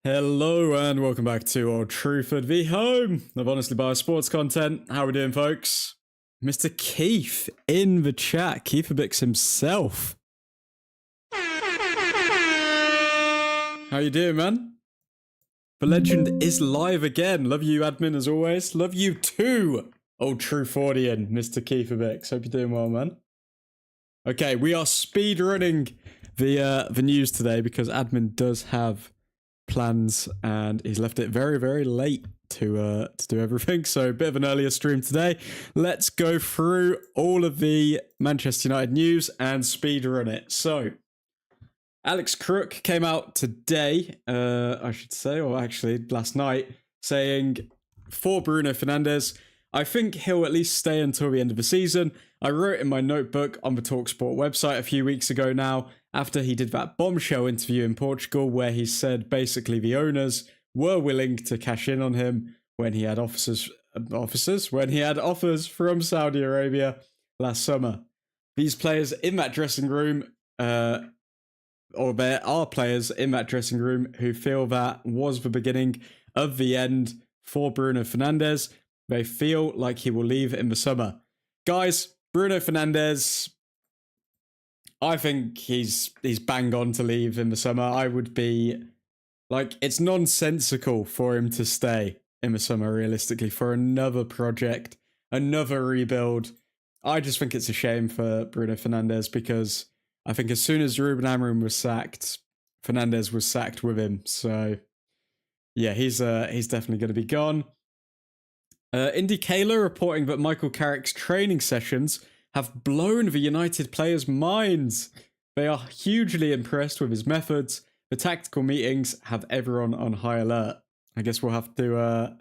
Hello and welcome back to Old Truthford v Home of Honestly Biased Sports content. How we doing, folks? Mr. Keith in the chat. Keithabix himself. How you doing, man? The legend is live again. Love you, admin, as always. Love you too, Old Truthfordian, Mr. Keithabix. Hope you're doing well, man. Okay, we are speed running the news today because admin does have plans and he's left it very, very late to do everything. So a bit of an earlier stream today. Let's go through all of the Manchester United news and speed run it. So Alex Crook came out today, I should say, or actually last night, saying for Bruno Fernandes, I think he'll at least stay until the end of the season. I wrote in my notebook on the TalkSport website a few weeks ago now, after he did that bombshell interview in Portugal, where he said basically the owners were willing to cash in on him when he had offers from Saudi Arabia last summer. These players in that dressing room, or there are players in that dressing room who feel that was the beginning of the end for Bruno Fernandes. They feel like he will leave in the summer. Guys, Bruno Fernandes, I think he's bang on to leave in the summer. I would be like, it's nonsensical for him to stay in the summer, realistically, for another project, another rebuild. I just think it's a shame for Bruno Fernandes because I think as soon as Ruben Amorim was sacked, Fernandes was sacked with him. So yeah, he's definitely going to be gone. Indicator reporting that Michael Carrick's training sessions have blown the United players' minds. They are hugely impressed with his methods. The tactical meetings have everyone on high alert. I guess we'll have to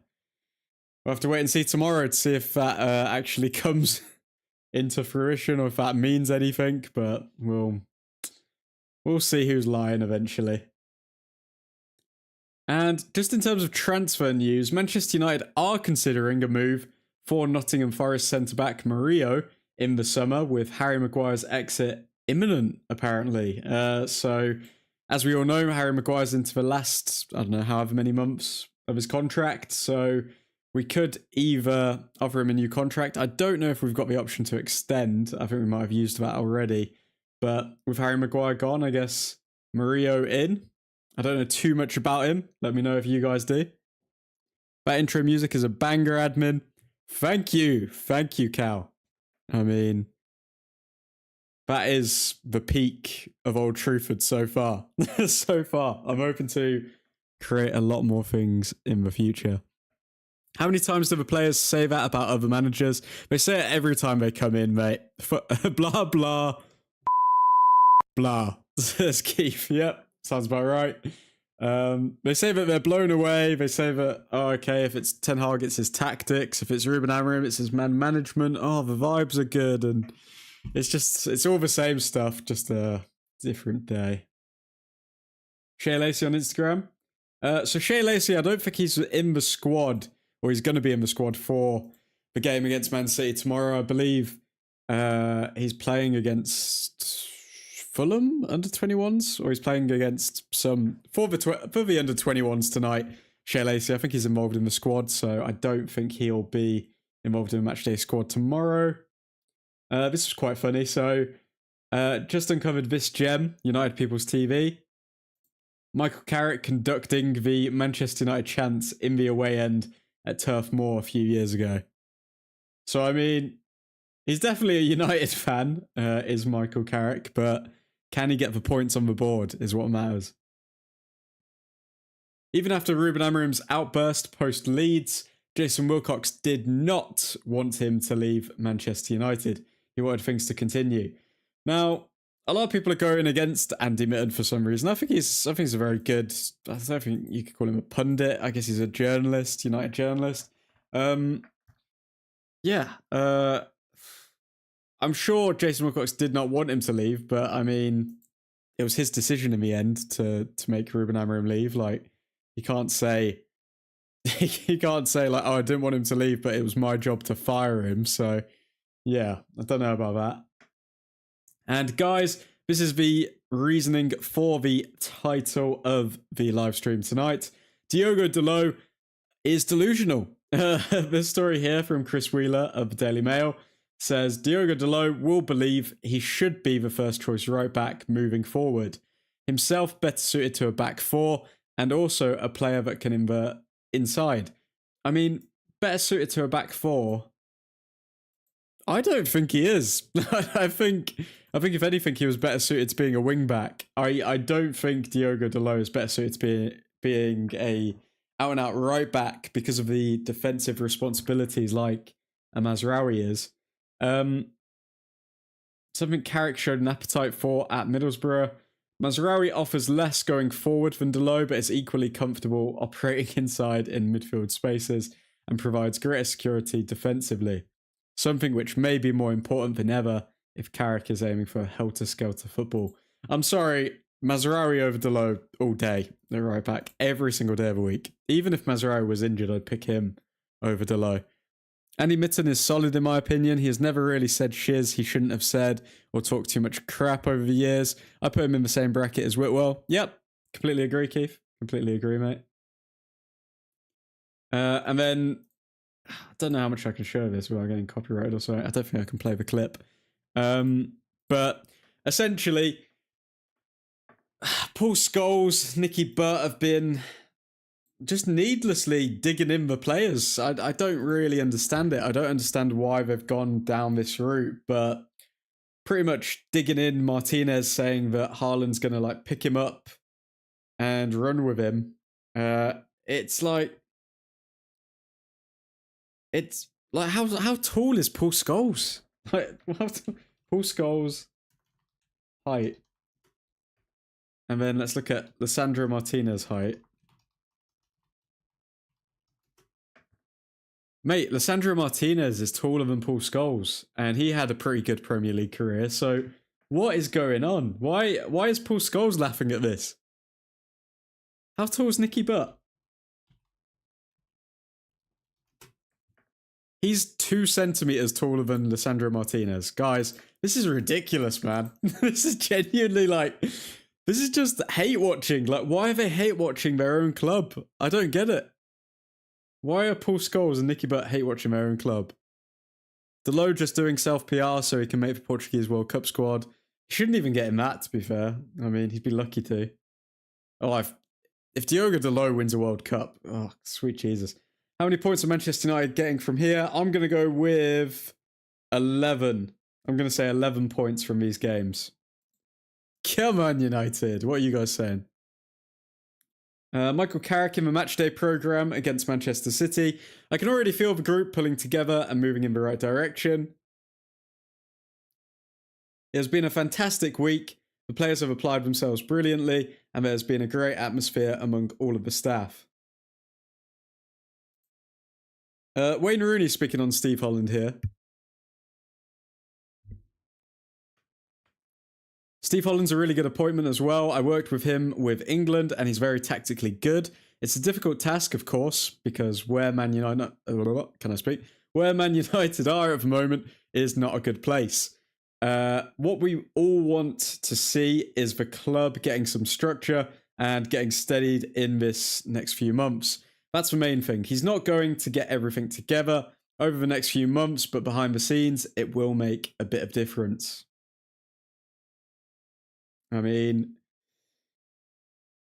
wait and see tomorrow to see if that actually comes into fruition or if that means anything. But we'll see who's lying eventually. And just in terms of transfer news, Manchester United are considering a move for Nottingham Forest centre-back Murillo in the summer, with Harry Maguire's exit imminent, apparently. So, as we all know, Harry Maguire's into the last, I don't know, however many months of his contract. So, we could either offer him a new contract. I don't know if we've got the option to extend. I think we might have used that already. But with Harry Maguire gone, I guess Murillo in. I don't know too much about him. Let me know if you guys do. That intro music is a banger, admin. Thank you. Thank you, Cal. I mean, that is the peak of Old Truthford so far. So far. I'm hoping to create a lot more things in the future. How many times do the players say that about other managers? They say it every time they come in, mate. Blah, blah, blah. Says Keith. Yep. Sounds about right. They say that they're blown away. They say that, oh, okay, if it's Ten Hag, it's his tactics. If it's Ruben Amorim, it's his man management. Oh, the vibes are good. And it's all the same stuff, just a different day. Shea Lacey on Instagram. So Shea Lacey, I don't think he's in the squad, or he's going to be in the squad for the game against Man City tomorrow. I believe he's playing against Fulham under 21s, or he's playing against some for the under 21s tonight. Shea Lacey, I think he's involved in the squad, so I don't think he'll be involved in the matchday squad tomorrow. This was quite funny. So, just uncovered this gem, United People's TV. Michael Carrick conducting the Manchester United chants in the away end at Turf Moor a few years ago. So, I mean, he's definitely a United fan, is Michael Carrick, but can he get the points on the board is what matters. Even after Ruben Amorim's outburst post-Leeds, Jason Wilcox did not want him to leave Manchester United. He wanted things to continue. Now, a lot of people are going against Andy Mitten for some reason. I think he's a very good, I don't think you could call him a pundit. I guess he's a journalist, United journalist. I'm sure Jason Wilcox did not want him to leave, but I mean, it was his decision in the end to make Ruben Amorim leave. Like, he can't say like, oh, I didn't want him to leave, but it was my job to fire him. So yeah, I don't know about that. And guys, This is the reasoning for the title of the live stream tonight. Diogo Dalot is delusional. This story here from Chris Wheeler of the Daily Mail says Diogo Dalot will believe he should be the first choice right back moving forward. Himself better suited to a back four and also a player that can invert inside. I mean, better suited to a back four. I don't think he is. I think if anything, he was better suited to being a wing back. I don't think Diogo Dalot is better suited to being a out and out right back because of the defensive responsibilities like a Mazraoui is. Something Carrick showed an appetite for at Middlesbrough. Mazraoui offers less going forward than Dalot, but is equally comfortable operating inside in midfield spaces and provides greater security defensively. Something which may be more important than ever if Carrick is aiming for helter-skelter football. I'm sorry, Mazraoui over Dalot all day. They're right back every single day of the week. Even if Mazraoui was injured, I'd pick him over Dalot. Andy Mitten is solid in my opinion. He has never really said shiz he shouldn't have said or talked too much crap over the years. I put him in the same bracket as Whitwell. Yep, completely agree, Keith. Completely agree, mate. And then, I don't know how much I can show this without getting copyrighted or something. I don't think I can play the clip. But essentially, Paul Scholes, Nicky Butt have been just needlessly digging in the players. I don't really understand it. I don't understand why they've gone down this route, but pretty much digging in Martinez saying that Haaland's going to like pick him up and run with him. It's like how tall is Paul Scholes? Like Paul Scholes' height. And then let's look at Lisandro Martinez's height. Mate, Lisandro Martinez is taller than Paul Scholes, and he had a pretty good Premier League career. So what is going on? Why is Paul Scholes laughing at this? How tall is Nicky Butt? He's 2 centimeters taller than Lisandro Martinez. Guys, this is ridiculous, man. This is genuinely like, this is just hate watching. Like, why are they hate watching their own club? I don't get it. Why are Paul Scholes and Nicky Butt hate watching their own club? Dalot just doing self-PR so he can make the Portuguese World Cup squad. He shouldn't even get him that, to be fair. I mean, he'd be lucky to. Oh, if Diogo Dalot wins a World Cup, oh, sweet Jesus. How many points are Manchester United getting from here? I'm going to go with 11. I'm going to say 11 points from these games. Come on, United. What are you guys saying? Michael Carrick in the matchday programme against Manchester City. I can already feel the group pulling together and moving in the right direction. It has been a fantastic week. The players have applied themselves brilliantly, and there has been a great atmosphere among all of the staff. Wayne Rooney speaking on Steve Holland here. Steve Holland's a really good appointment as well. I worked with him with England, and he's very tactically good. It's a difficult task, of course, because where Man United where Man United are at the moment is not a good place. What we all want to see is the club getting some structure and getting steadied in this next few months. That's the main thing. He's not going to get everything together over the next few months, but behind the scenes, it will make a bit of difference. I mean,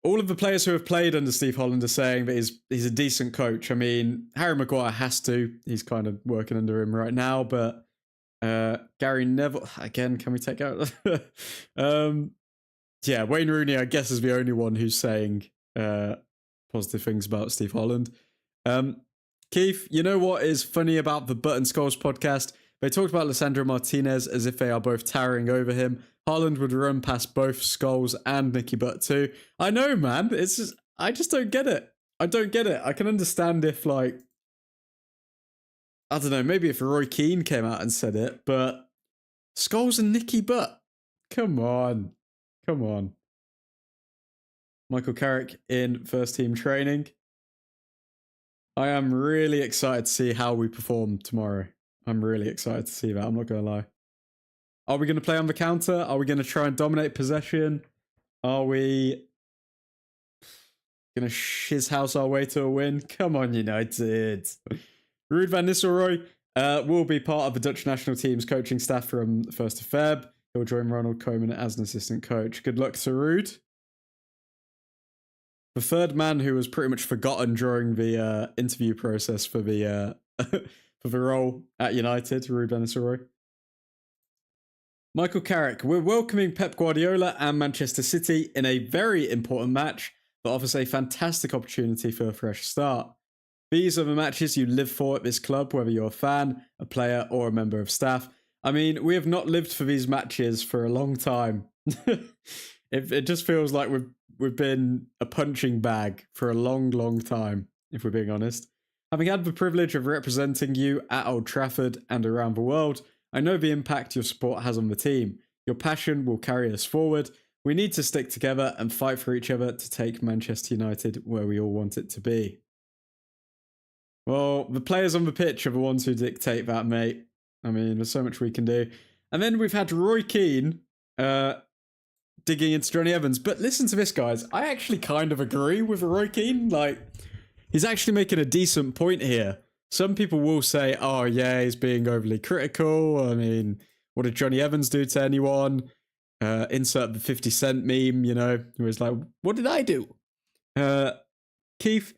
all of the players who have played under Steve Holland are saying that he's a decent coach. I mean, Harry Maguire has to. He's kind of working under him right now, but Gary Neville, again, can we take out? Yeah, Wayne Rooney, I guess, is the only one who's saying positive things about Steve Holland. Keith, you know what is funny about the Butt and Scholes podcast? They talked about Lisandro Martinez as if they are both towering over him. Haaland would run past both Scholes and Nicky Butt too. I know, man. It's just, I just don't get it. I don't get it. I can understand if, like, I don't know, maybe if Roy Keane came out and said it, but Scholes and Nicky Butt. Come on. Come on. Michael Carrick in first team training. I am really excited to see how we perform tomorrow. I'm really excited to see that. I'm not going to lie. Are we going to play on the counter? Are we going to try and dominate possession? Are we going to shiz house our way to a win? Come on, United. Ruud van Nistelrooy will be part of the Dutch national team's coaching staff from the 1st of Feb. He'll join Ronald Koeman as an assistant coach. Good luck to Ruud. The third man who was pretty much forgotten during the interview process for the for the role at United, Ruud van Nistelrooy. Michael Carrick, we're welcoming Pep Guardiola and Manchester City in a very important match that offers a fantastic opportunity for a fresh start. These are the matches you live for at this club, whether you're a fan, a player, or a member of staff. I mean, we have not lived for these matches for a long time. It just feels like we've been a punching bag for a long, long time, if we're being honest. Having had the privilege of representing you at Old Trafford and around the world, I know the impact your support has on the team. Your passion will carry us forward. We need to stick together and fight for each other to take Manchester United where we all want it to be. Well, the players on the pitch are the ones who dictate that, mate. I mean, there's so much we can do. And then we've had Roy Keane digging into Johnny Evans. But listen to this, guys. I actually kind of agree with Roy Keane. Like, he's actually making a decent point here. Some people will say, oh, yeah, he's being overly critical. I mean, what did Johnny Evans do to anyone? Insert the 50 Cent meme, where it's like, what did I do? Keith,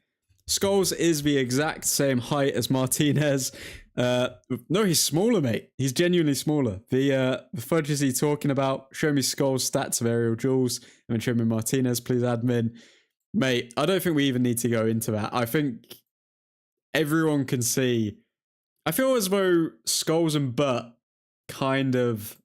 Scholes is the exact same height as Martinez. No, he's smaller, mate. He's genuinely smaller. The fudge is he talking about? Show me Scholes' stats of aerial duels, and then show me Martinez, please, admin. Mate, I don't think we even need to go into that. I think everyone can see. I feel as though Scholes and Butt kind of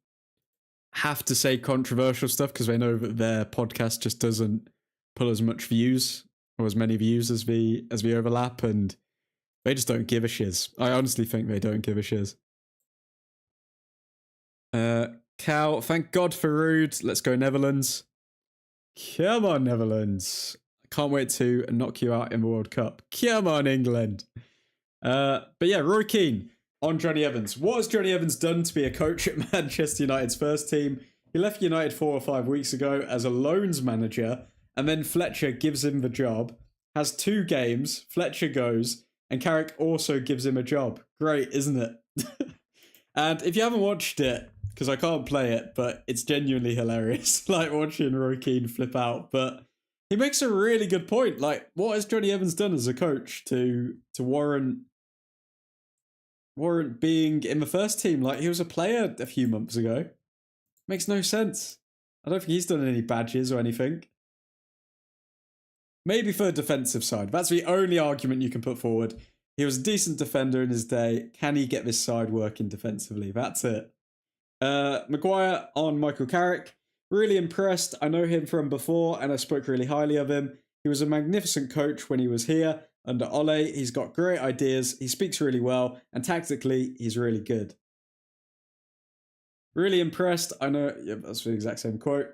have to say controversial stuff because they know that their podcast just doesn't pull as much views or as many views as the overlap, and they just don't give a shiz. I honestly think they don't give a shiz. Cal, thank God for Ruud. Let's go Netherlands. Come on, Netherlands. I can't wait to knock you out in the World Cup. Come on, England. But yeah, Roy Keane on Johnny Evans. What has Johnny Evans done to be a coach at Manchester United's first team? He left United 4 or 5 weeks ago as a loans manager, and then Fletcher gives him the job. Has 2 games, Fletcher goes, and Carrick also gives him a job. Great, isn't it? And if you haven't watched it, because I can't play it, but it's genuinely hilarious, like watching Roy Keane flip out. But he makes a really good point. Like, what has Johnny Evans done as a coach to warrant being in the first team? Like, he was a player a few months ago. Makes no sense. I don't think he's done any badges or anything. Maybe for the defensive side. That's the only argument you can put forward. He was a decent defender in his day. Can he get this side working defensively? That's it. Maguire on Michael Carrick. Really impressed. I know him from before and I spoke really highly of him. He was a magnificent coach when he was here under Ole. He's got great ideas. He speaks really well. And tactically, he's really good. Really impressed. I know, yeah, that's the exact same quote.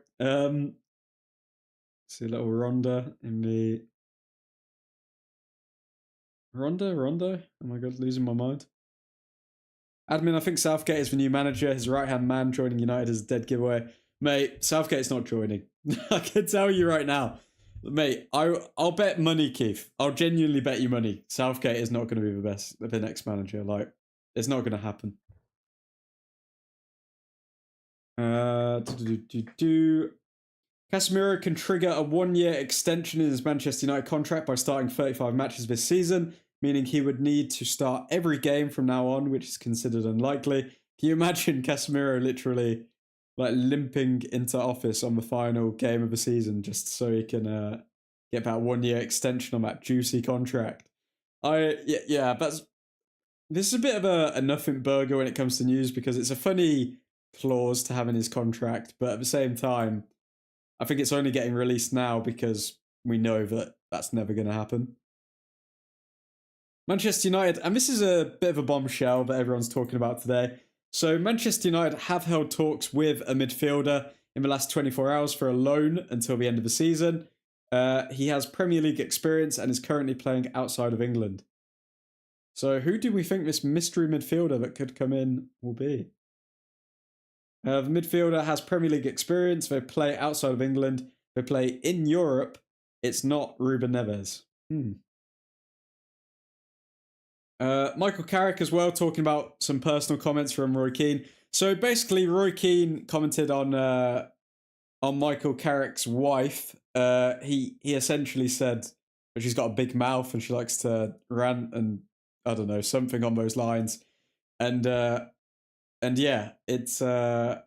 See a little Ronda in the... Rondo? Oh my God, losing my mind. Admin, I think Southgate is the new manager. His right-hand man joining United is a dead giveaway. Mate, Southgate's not joining. I can tell you right now. Mate, I'll bet money, Keith. I'll genuinely bet you money. Southgate is not going to be the next manager. Like, it's not going to happen. Casemiro can trigger a 1-year extension in his Manchester United contract by starting 35 matches this season, meaning he would need to start every game from now on, which is considered unlikely. Can you imagine Casemiro literally like limping into office on the final game of the season just so he can get that 1-year extension on that juicy contract? This is a bit of a nothing burger when it comes to news because it's a funny clause to have in his contract, but at the same time, I think it's only getting released now because we know that that's never going to happen. Manchester United, and this is a bit of a bombshell that everyone's talking about today. So Manchester United have held talks with a midfielder in the last 24 hours for a loan until the end of the season. He has Premier League experience and is currently playing outside of England. So who do we think this mystery midfielder that could come in will be? The midfielder has Premier League experience. They play outside of England. They play in Europe. It's not Ruben Neves. Michael Carrick as well, talking about some personal comments from Roy Keane. So basically, Roy Keane commented on Michael Carrick's wife. He essentially said that she's got a big mouth and she likes to rant and I don't know, something on those lines. And yeah, it's an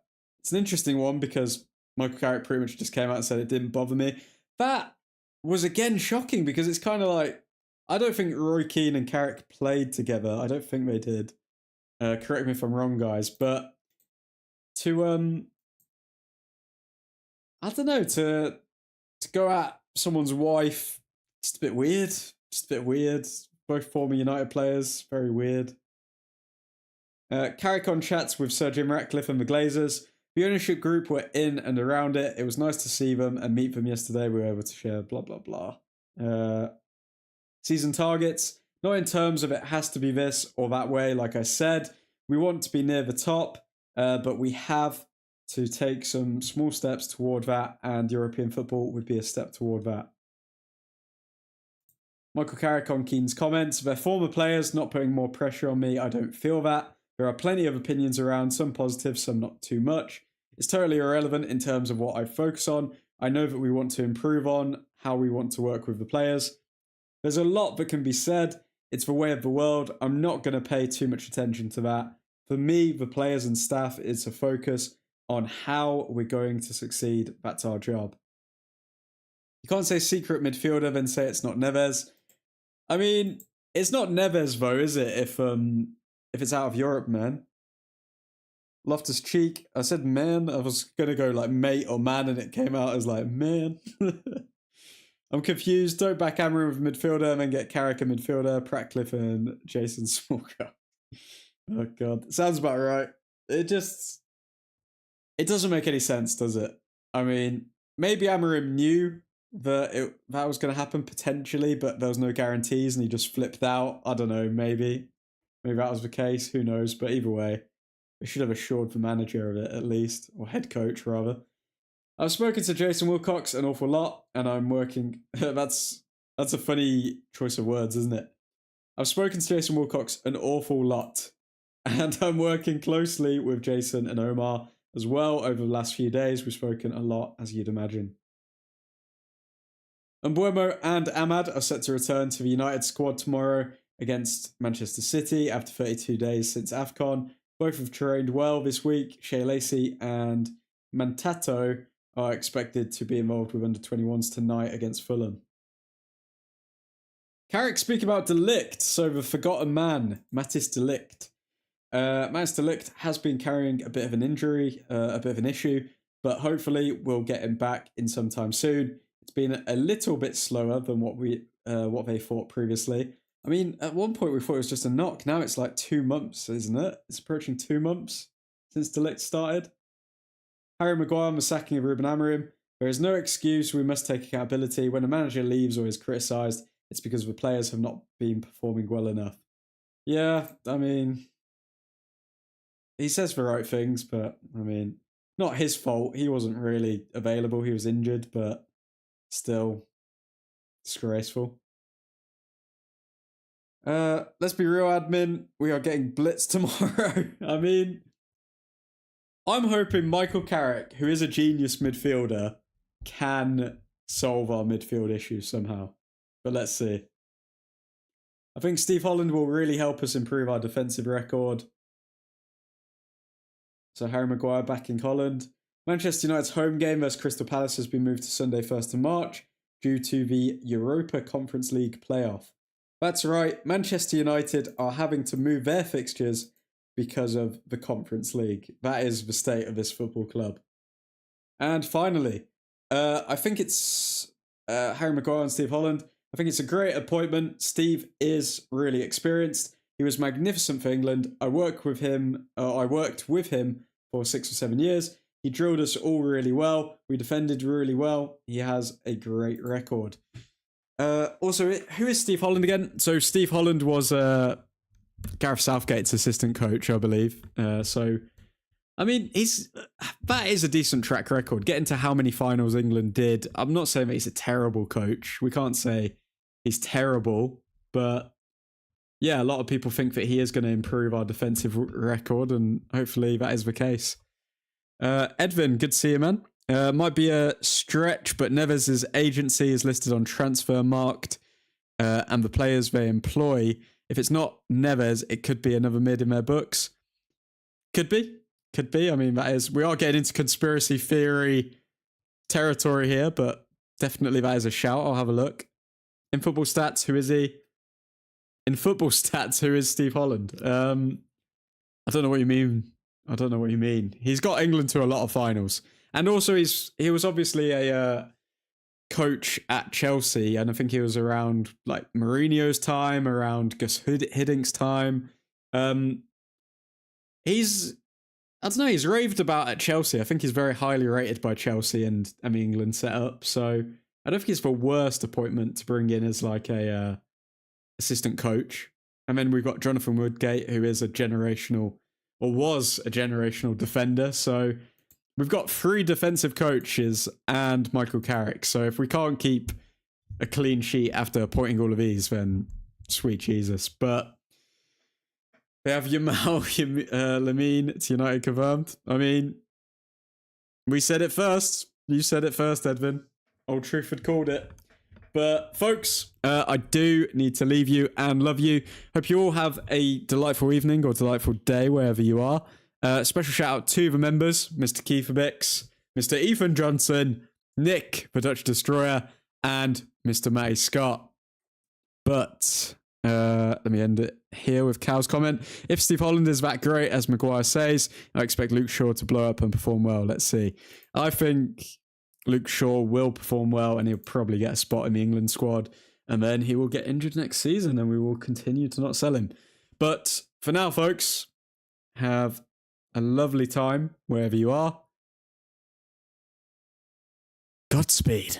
interesting one because Michael Carrick pretty much just came out and said it didn't bother me. That was again shocking because it's kind of like, I don't think Roy Keane and Carrick played together. I don't think they did. Correct me if I'm wrong, guys. But to I don't know, to go at someone's wife, just a bit weird. Just a bit weird. Both former United players, very weird. Carrick on chats with Sir Jim Ratcliffe and the Glazers. The ownership group were in and around it. It was nice to see them and meet them yesterday. We were able to share blah, blah, blah. Season targets. Not in terms of it has to be this or that way. Like I said, we want to be near the top, but we have to take some small steps toward that, and European football would be a step toward that. Michael Carrick on Keane's comments. They're former players, not putting more pressure on me. I don't feel that. There are plenty of opinions around, some positive, some not too much. It's totally irrelevant in terms of what I focus on. I know that we want to improve on how we want to work with the players. There's a lot that can be said. It's the way of the world. I'm not going to pay too much attention to that. For me, the players and staff is to focus on how we're going to succeed. That's our job. You can't say secret midfielder, then say it's not Neves. I mean, it's not Neves though, is it? If it's out of Europe, man. Loftus Cheek. I said man. I was gonna go like mate or man, and it came out as like man. I'm confused. Don't back Amorim with midfielder and then get Carrick a midfielder, Pratcliffe and Jason Smallcroft. Oh god, sounds about right. It doesn't make any sense, does it? I mean, maybe Amorim knew that that was going to happen potentially, but there was no guarantees and he just flipped out. I don't know, maybe that was the case, who knows, but either way, we should have assured the manager of it at least, or head coach rather. I've spoken to Jason Wilcox an awful lot, and I'm working... that's a funny choice of words, isn't it? I've spoken to Jason Wilcox an awful lot, and I'm working closely with Jason and Omar as well over the last few days. We've spoken a lot, as you'd imagine. Mbuemo and Ahmad are set to return to the United squad tomorrow against Manchester City after 32 days since AFCON. Both have trained well this week. Shea Lacey and Mantato are expected to be involved with under-21s tonight against Fulham. Carrick speaking about De Ligt, so the forgotten man, Matthijs De Ligt. Matthijs De Ligt has been carrying a bit of an injury, a bit of an issue, but hopefully we'll get him back in some time soon. It's been a little bit slower than what they thought previously. I mean, at one point we thought it was just a knock. Now it's like 2 months, isn't it? It's approaching 2 months since De Ligt started. Harry Maguire on the sacking of Ruben Amorim. There is no excuse. We must take accountability. When a manager leaves or is criticised, it's because the players have not been performing well enough. Yeah, I mean, he says the right things, but I mean, not his fault. He wasn't really available. He was injured, but still disgraceful. Let's be real, admin. We are getting blitzed tomorrow. I mean, I'm hoping Michael Carrick, who is a genius midfielder, can solve our midfield issues somehow. But let's see. I think Steve Holland will really help us improve our defensive record. So Harry Maguire backing Holland. Manchester United's home game versus Crystal Palace has been moved to Sunday 1st of March due to the Europa Conference League playoff. That's right, Manchester United are having to move their fixtures because of the Conference League. That is the state of this football club. And finally, I think it's Harry Maguire and Steve Holland. I think it's a great appointment. Steve is really experienced. He was magnificent for England. I worked with him for 6 or 7 years. He drilled us all really well. We defended really well. He has a great record. Also, who is Steve Holland again? So Steve Holland was Gareth Southgate's assistant coach, I believe. So I mean, that is a decent track record. Getting to how many finals England did. I'm not saying that he's a terrible coach. We can't say he's terrible, but yeah, a lot of people think that he is going to improve our defensive record, and hopefully that is the case. Edvin, good to see you, man. Might be a stretch, but Neves' agency is listed on Transfer Marked, and the players they employ. If it's not Neves, it could be another mid in their books. Could be. I mean, we are getting into conspiracy theory territory here, but definitely that is a shout. I'll have a look. In football stats, who is he? In football stats, who is Steve Holland? I don't know what you mean. He's got England to a lot of finals. And also he was obviously a coach at Chelsea, and I think he was around like Mourinho's time, around Gus Hiddink's time. He's raved about at Chelsea. I think he's very highly rated by Chelsea and the England setup. So I don't think it's the worst appointment to bring in as like a assistant coach. And then we've got Jonathan Woodgate, who is was a generational defender. So we've got 3 defensive coaches and Michael Carrick. So if we can't keep a clean sheet after appointing all of these, then sweet Jesus. But they have Yamal Lamine to United confirmed. I mean, we said it first. You said it first, Edvin. Old Truthford called it. But folks, I do need to leave you and love you. Hope you all have a delightful evening or delightful day wherever you are. Special shout out to the members, Mr. Kiefer Bix, Mr. Ethan Johnson, Nick, the Dutch Destroyer, and Mr. Matty Scott. But let me end it here with Cal's comment. If Steve Holland is that great, as Maguire says, I expect Luke Shaw to blow up and perform well. Let's see. I think Luke Shaw will perform well, and he'll probably get a spot in the England squad, and then he will get injured next season, and we will continue to not sell him. But for now, folks, have a lovely time wherever you are. Godspeed.